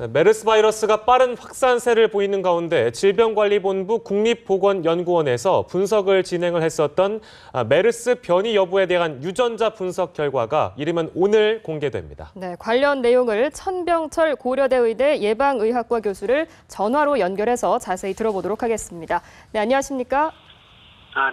메르스 바이러스가 빠른 확산세를 보이는 가운데 질병관리본부 국립보건연구원에서 분석을 진행을 했었던 메르스 변이 여부에 대한 유전자 분석 결과가 이르면 오늘 공개됩니다. 네, 관련 내용을 천병철 고려대 의대 예방의학과 교수를 전화로 연결해서 자세히 들어보도록 하겠습니다. 네, 안녕하십니까?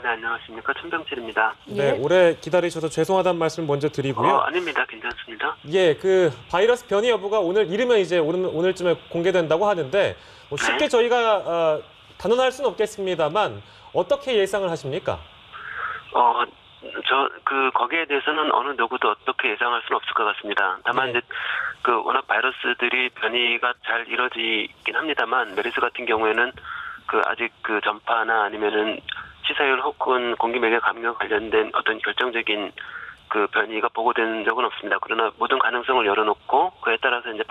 네, 안녕하십니까. 천병철입니다. 네, 오래 기다리셔서 죄송하다는 말씀 먼저 드리고요. 아닙니다. 괜찮습니다. 예, 그 바이러스 변이 여부가 오늘 이르면 이제 오늘쯤에 공개된다고 하는데 쉽게 저희가 단언할 수는 없겠습니다만 어떻게 예상을 하십니까? 거기에 대해서는 어느 누구도 어떻게 예상할 수는 없을 것 같습니다. 다만 이제 워낙 바이러스들이 변이가 잘 이루어지긴 합니다만 메르스 같은 경우에는 아직 전파나 아니면은 치사율 혹은 공기맥의 감염과 관련된 어떤 결정적인 변이가 보고된 적은 없습니다. 그러나 모든 가능성을 열어놓고 그에 따라서 이제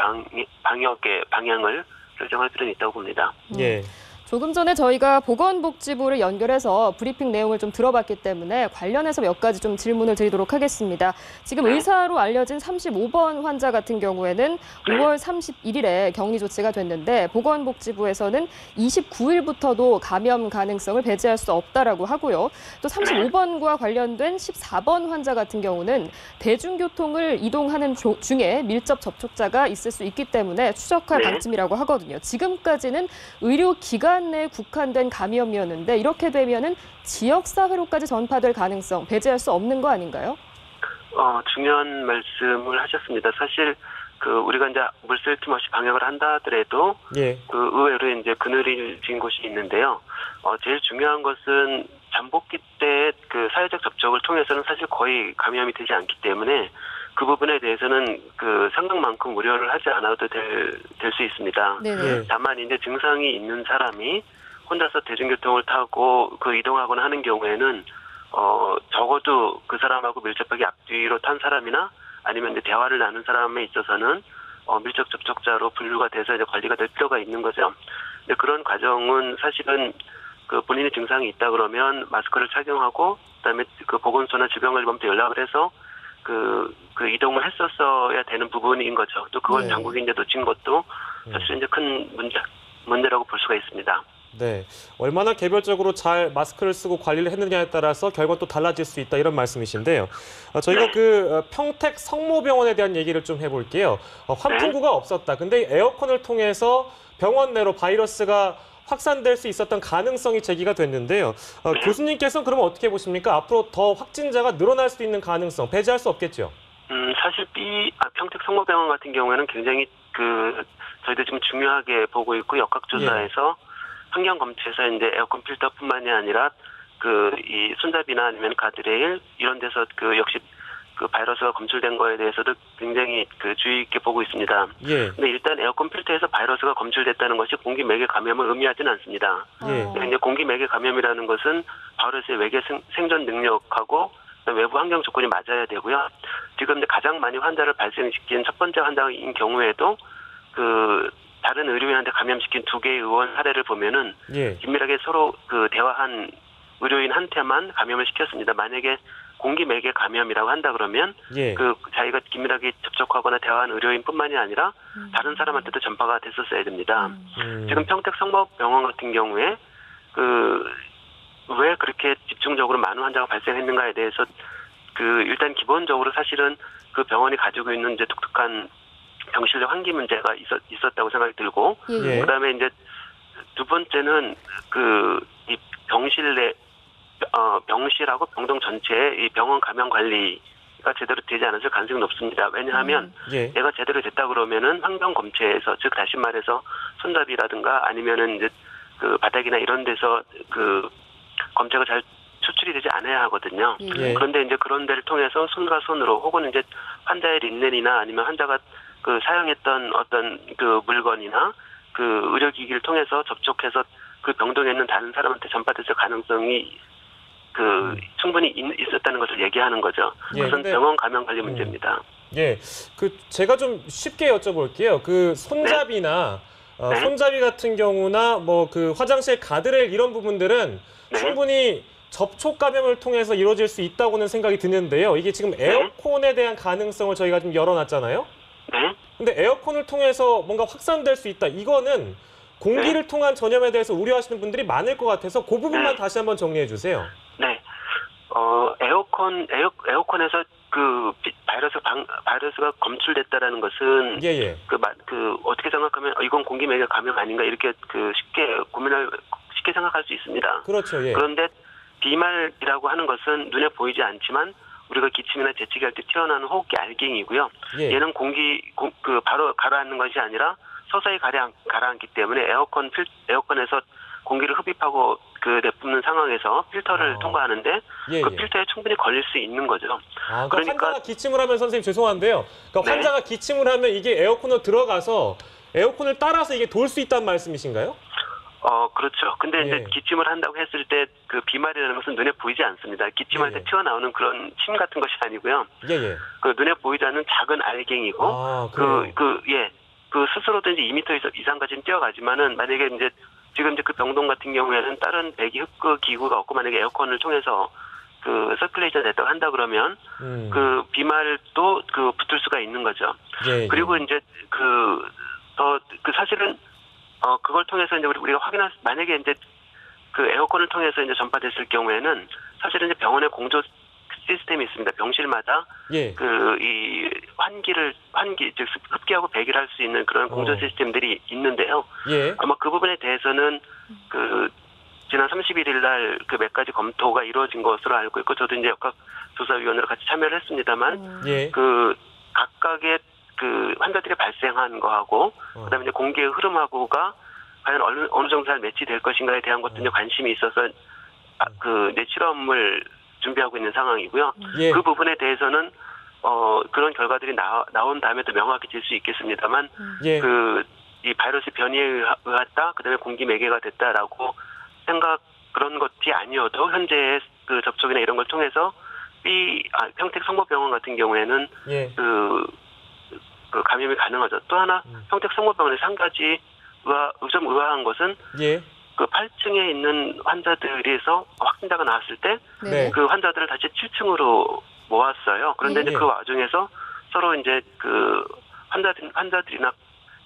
방역의 방향을 결정할 필요는 있다고 봅니다. 예. 조금 전에 저희가 보건복지부를 연결해서 브리핑 내용을 좀 들어봤기 때문에 관련해서 몇 가지 좀 질문을 드리도록 하겠습니다. 지금 의사로 알려진 35번 환자 같은 경우에는 5월 31일에 격리 조치가 됐는데 보건복지부에서는 29일부터도 감염 가능성을 배제할 수 없다라고 하고요. 또 35번과 관련된 14번 환자 같은 경우는 대중교통을 이동하는 중에 밀접 접촉자가 있을 수 있기 때문에 추적할 방침이라고 하거든요. 지금까지는 의료기관 내에 국한된 감염이었는데 이렇게 되면은 지역사회로까지 전파될 가능성 배제할 수 없는 거 아닌가요? 중요한 말씀을 하셨습니다. 사실 우리가 이제 물샐 틈 없이 방역을 한다 하더라도 의외로 이제 그늘진 곳이 있는데요. 제일 중요한 것은 잠복기 때 사회적 접촉을 통해서는 사실 거의 감염이 되지 않기 때문에 그 부분에 대해서는 생각만큼 우려를 하지 않아도 될 수 있습니다. 다만 이제 증상이 있는 사람이 혼자서 대중교통을 타고 이동하거나 하는 경우에는 적어도 그 사람하고 밀접하게 앞뒤로 탄 사람이나 아니면 이제 대화를 나눈 사람에 있어서는 밀접 접촉자로 분류가 돼서 이제 관리가 될 필요가 있는 거죠. 근데 그런 과정은 사실은 본인의 증상이 있다 그러면 마스크를 착용하고 그다음에 보건소나 질병관리본부에 연락을 해서 이동을 했었어야 되는 부분인 거죠. 또 그걸 당국이 이제 놓친 것도 사실 이제 큰 문제라고 볼 수가 있습니다. 네, 얼마나 개별적으로 잘 마스크를 쓰고 관리를 했느냐에 따라서 결과 또 달라질 수 있다 이런 말씀이신데요. 저희가 평택 성모병원에 대한 얘기를 좀 해볼게요. 환풍구가 없었다. 근데 에어컨을 통해서 병원 내로 바이러스가 확산될 수 있었던 가능성이 제기가 됐는데요. 교수님께서는 그러면 어떻게 보십니까? 앞으로 더 확진자가 늘어날 수 있는 가능성 배제할 수 없겠죠? 사실 평택 성모병원 같은 경우에는 굉장히 저희도 지금 중요하게 보고 있고 역학조사에서 환경 검체에서 이제 에어컨 필터뿐만이 아니라 이 손잡이나 아니면 가드레일 이런 데서 역시 바이러스가 검출된 거에 대해서도 굉장히 주의 있게 보고 있습니다. 근데 일단 에어컨 필터에서 바이러스가 검출됐다는 것이 공기맥의 감염을 의미하지는 않습니다. 이제 공기맥의 감염이라는 것은 바이러스의 외계 생존 능력하고 외부 환경 조건이 맞아야 되고요. 지금 이제 가장 많이 환자를 발생시킨 첫 번째 환자인 경우에도 다른 의료인한테 감염시킨 2개의 의원 사례를 보면은 긴밀하게 서로 대화한 의료인한테만 감염을 시켰습니다. 만약에 공기맥의 감염이라고 한다 그러면 자기가 긴밀하게 접촉하거나 대화한 의료인뿐만이 아니라 다른 사람한테도 전파가 됐었어야 됩니다. 지금 평택 성모병원 같은 경우에 왜 그렇게 집중적으로 많은 환자가 발생했는가에 대해서 일단 기본적으로 사실은 병원이 가지고 있는 이제 독특한 병실 내 환기 문제가 있었다고 생각이 들고 그다음에 이제 두 번째는 이 병실 내 병실하고 병동 전체의 이 병원 감염 관리가 제대로 되지 않았을 가능성이 높습니다. 왜냐하면 얘가 제대로 됐다 그러면은 환경 검체에서 즉 다시 말해서 손잡이라든가 아니면은 이제 바닥이나 이런 데서 검체가 잘 추출이 되지 않아야 하거든요. 그런데 이제 그런 데를 통해서 손과 손으로 혹은 이제 환자의 린넨이나 아니면 환자가 사용했던 어떤 물건이나 의료기기를 통해서 접촉해서 병동에 있는 다른 사람한테 전파됐을 가능성이 충분히 있었다는 것을 얘기하는 거죠. 그것은 병원 감염 관리 문제입니다. 제가 좀 쉽게 여쭤볼게요. 손잡이나 손잡이 같은 경우나 화장실 가드레일 이런 부분들은 충분히 접촉 감염을 통해서 이루어질 수 있다고는 생각이 드는데요. 이게 지금 에어컨에 대한 가능성을 저희가 좀 열어놨잖아요. 네. 근데 에어컨을 통해서 뭔가 확산될 수 있다. 이거는 공기를 통한 전염에 대해서 우려하시는 분들이 많을 것 같아서 그 부분만 다시 한번 정리해 주세요. 네. 에어컨에서 그 바이러스가 검출됐다라는 것은 어떻게 생각하면 이건 공기 매개 감염 아닌가 이렇게 쉽게 생각할 수 있습니다. 그렇죠. 예. 그런데 비말이라고 하는 것은 눈에 보이지 않지만 우리가 기침이나 재채기 할 때 튀어나오는 호흡기 알갱이고요. 예. 얘는 바로 가라앉는 것이 아니라 서서히 가라앉기 때문에 에어컨에서 공기를 흡입하고 내뿜는 상황에서 필터를 통과하는데 필터에 충분히 걸릴 수 있는 거죠. 그러니까 환자가 기침을 하면 선생님 죄송한데요. 그러니까 환자가 기침을 하면 이게 에어컨으로 들어가서 에어컨을 따라서 이게 돌 수 있다는 말씀이신가요? 그렇죠. 근데 이제 기침을 한다고 했을 때 그 비말이라는 것은 눈에 보이지 않습니다. 기침할 때 튀어나오는 그런 침 같은 것이 아니고요. 그 눈에 보이지 않는 작은 알갱이고 그 스스로도 이제 2m 이상까지는 뛰어가지만은 만약에 지금 그 병동 같은 경우에는 다른 배기 흡그 기구가 없고 만약에 에어컨을 통해서 서큘레이션 됐다고 한다 그러면 그 비말도 붙을 수가 있는 거죠. 그리고 이제 사실은 그걸 통해서 이제 우리가 만약에 이제 그 에어컨을 통해서 이제 전파됐을 경우에는 사실은 이제 병원의 공조 시스템이 있습니다. 병실마다 이 환기 즉 흡기하고 배기를 할 수 있는 그런 공조 시스템들이 있는데요. 아마 그 부분에 대해서는 지난 31일 날 몇 가지 검토가 이루어진 것으로 알고 있고 저도 이제 역학조사위원으로 같이 참여를 했습니다만 각각의 환자들이 발생한 거하고 그다음에 이제 공기의 흐름하고가 과연 어느 정도 잘 매치될 것인가에 대한 것도 이제 관심이 있어서 실험을 준비하고 있는 상황이고요. 그 부분에 대해서는 그런 결과들이 나온 다음에 또 명확해질 수 있겠습니다만 이 바이러스 변이에 의했다, 그다음에 공기 매개가 됐다라고 그런 것이 아니어도 현재의 그 접촉이나 이런 걸 통해서 평택 성모병원 같은 경우에는 그 감염이 가능하죠. 또 하나 평택 성모병원에서 한 가지 좀 의아한 것은 그 8층에 있는 환자들에서 확진자가 나왔을 때 그 환자들을 다시 7층으로 모았어요. 그런데 이제 그 와중에서 서로 이제 그 환자들이나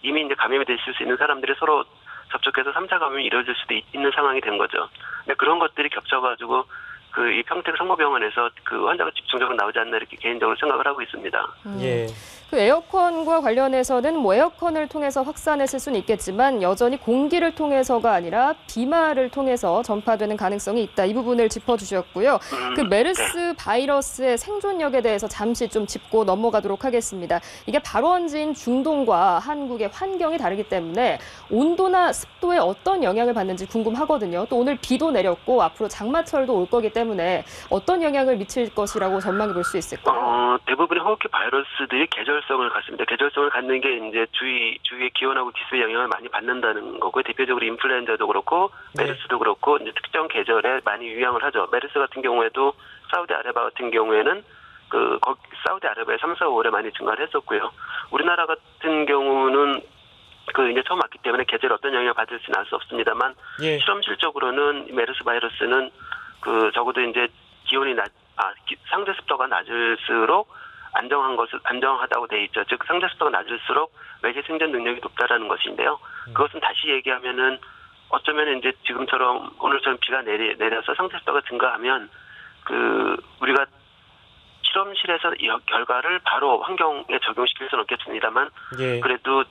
이미 이제 감염이 되실 수 있는 사람들이 서로 접촉해서 3차 감염이 이루어질 수도 있는 상황이 된 거죠. 근데 그런 것들이 겹쳐가지고 이 평택 성모병원에서 그 환자가 집중적으로 나오지 않나 이렇게 개인적으로 생각을 하고 있습니다. 그 에어컨과 관련해서는 에어컨을 통해서 확산했을 수는 있겠지만 여전히 공기를 통해서가 아니라 비말을 통해서 전파되는 가능성이 있다. 이 부분을 짚어주셨고요. 그 메르스 바이러스의 생존력에 대해서 잠시 좀 짚고 넘어가도록 하겠습니다. 이게 발원지인 중동과 한국의 환경이 다르기 때문에 온도나 습도에 어떤 영향을 받는지 궁금하거든요. 또 오늘 비도 내렸고 앞으로 장마철도 올 거기 때문에 어떤 영향을 미칠 것이라고 전망해 볼 수 있을까요? 대부분의 호흡기 바이러스들이 계절성을 갖습니다. 계절성을 갖는 게 이제 주위의 기온하고 기습의 영향을 많이 받는다는 거고요. 대표적으로 인플루엔자도 그렇고 메르스도 그렇고 이제 특정 계절에 많이 유행을 하죠. 메르스 같은 경우에도 사우디아라비아 같은 경우에는 사우디아라비아에 3, 4, 5월에 많이 증가를 했었고요. 우리나라 같은 경우는 이제 처음 왔기 때문에 계절에 어떤 영향을 받을지는 알 수 없습니다만 실험실적으로는 메르스 바이러스는 적어도 이제 상대 습도가 낮을수록 안정하다고 돼 있죠. 즉 상대 습도가 낮을수록 외계 생존 능력이 높다라는 것인데요. 그것은 다시 얘기하면은 어쩌면 이제 지금처럼 오늘처럼 비가 내려서 상대 습도가 증가하면 우리가 실험실에서 이 결과를 바로 환경에 적용시킬 수는 없겠습니다만 그래도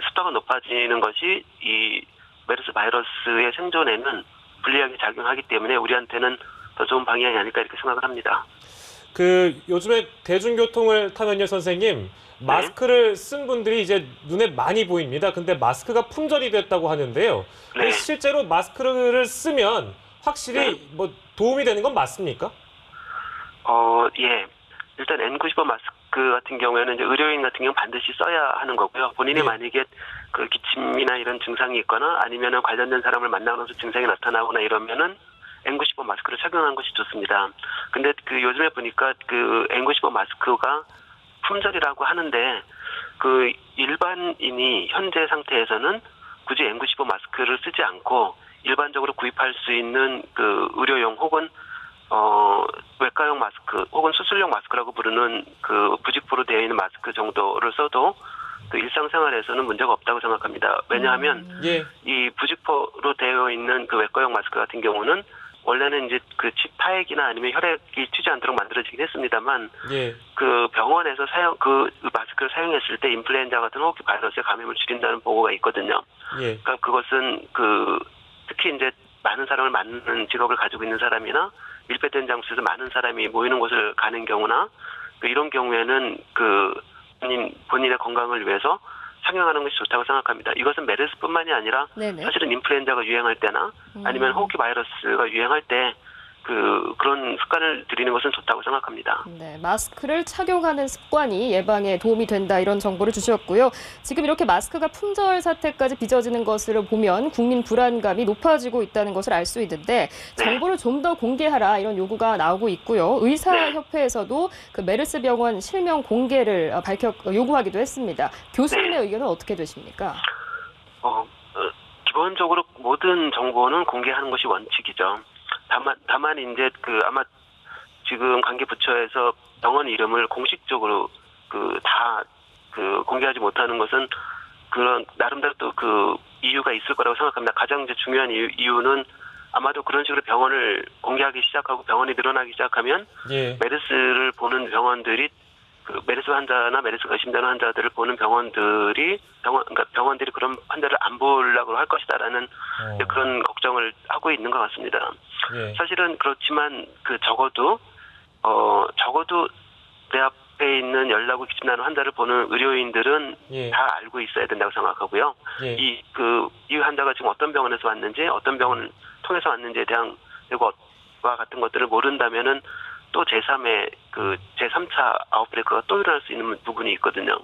습도가 높아지는 것이 이 메르스 바이러스의 생존에는 불리하게 작용하기 때문에 우리한테는 더 좋은 방향이 아닐까 이렇게 생각을 합니다. 요즘에 대중교통을 타면요, 선생님, 마스크를 쓴 분들이 이제 눈에 많이 보입니다. 근데 마스크가 품절이 됐다고 하는데요. 실제로 마스크를 쓰면 확실히 도움이 되는 건 맞습니까? 일단 N95 마스크 같은 경우에는 이제 의료인 같은 경우는 반드시 써야 하는 거고요. 본인이 만약에 기침이나 이런 증상이 있거나 아니면은 관련된 사람을 만나면서 증상이 나타나거나 이러면은 N95 마스크를 착용하는 것이 좋습니다. 근데 요즘에 보니까 N95 마스크가 품절이라고 하는데 일반인이 현재 상태에서는 굳이 N95 마스크를 쓰지 않고 일반적으로 구입할 수 있는 의료용 혹은 외과용 마스크 혹은 수술용 마스크라고 부르는 그 부직포로 되어 있는 마스크 정도를 써도 그 일상생활에서는 문제가 없다고 생각합니다. 왜냐하면 이 부직포로 되어 있는 그 외과용 마스크 같은 경우는 원래는 이제 그 칩 타액이나 아니면 혈액이 튀지 않도록 만들어지긴 했습니다만 그 병원에서 그 마스크를 사용했을 때 인플루엔자 같은 호흡기 바이러스의 감염을 줄인다는 보고가 있거든요. 그러니까 그것은 특히 이제 많은 사람을 맞는 직업을 가지고 있는 사람이나 밀폐된 장소에서 많은 사람이 모이는 곳을 가는 경우나 이런 경우에는 본인의 건강을 위해서 착용하는 것이 좋다고 생각합니다. 이것은 메르스뿐만이 아니라 사실은 인플루엔자가 유행할 때나 아니면 호흡기 바이러스가 유행할 때 그런 습관을 들이는 것은 좋다고 생각합니다. 네, 마스크를 착용하는 습관이 예방에 도움이 된다 이런 정보를 주셨고요. 지금 이렇게 마스크가 품절 사태까지 빚어지는 것을 보면 국민 불안감이 높아지고 있다는 것을 알 수 있는데 정보를 좀 더 공개하라 이런 요구가 나오고 있고요. 의사협회에서도 그 메르스 병원 실명 공개를 요구하기도 했습니다. 교수님의 의견은 어떻게 되십니까? 기본적으로 모든 정보는 공개하는 것이 원칙이죠. 다만 이제 아마 지금 관계 부처에서 병원 이름을 공식적으로 다 공개하지 못하는 것은 그런 나름대로 또 이유가 있을 거라고 생각합니다. 가장 이제 중요한 이유는 아마도 그런 식으로 병원을 공개하기 시작하고 병원이 늘어나기 시작하면 메르스를 보는 병원들이 메르스 환자나 메르스가 의심되는 환자들을 보는 병원들이 그런 환자를 안 보려고 할 것이다라는 그런 걱정을 하고 있는 것 같습니다. 사실은 그렇지만 적어도 내 앞에 있는 연락을 기준하는 환자를 보는 의료인들은 다 알고 있어야 된다고 생각하고요. 이 환자가 지금 어떤 병원에서 왔는지, 어떤 병원을 통해서 왔는지에 대한 것과 같은 것들을 모른다면은 또 제3의 제3차 아웃브레이크가 또 일어날 수 있는 부분이 있거든요.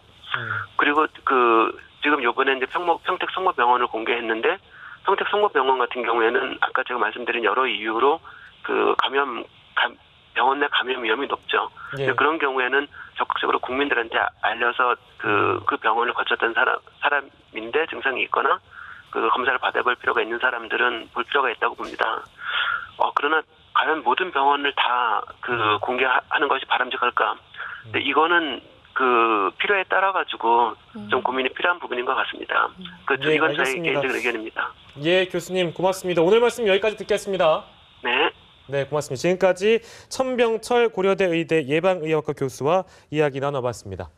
그리고 지금 요번에 이제 평택 성모병원을 공개했는데 평택 성모병원 같은 경우에는 아까 제가 말씀드린 여러 이유로 병원 내 감염 위험이 높죠. 그런 경우에는 적극적으로 국민들한테 알려서 그 병원을 거쳤던 사람인데 증상이 있거나 검사를 받아볼 필요가 있는 사람들은 볼 필요가 있다고 봅니다. 그러나 과연 모든 병원을 다 공개하는 것이 바람직할까? 근데 이거는 필요에 따라 가지고 좀 고민이 필요한 부분인 것 같습니다. 이건 저희 개인적인 의견입니다. 교수님 고맙습니다. 오늘 말씀 여기까지 듣겠습니다. 네, 고맙습니다. 지금까지 천병철 고려대 의대 예방의학과 교수와 이야기 나눠봤습니다.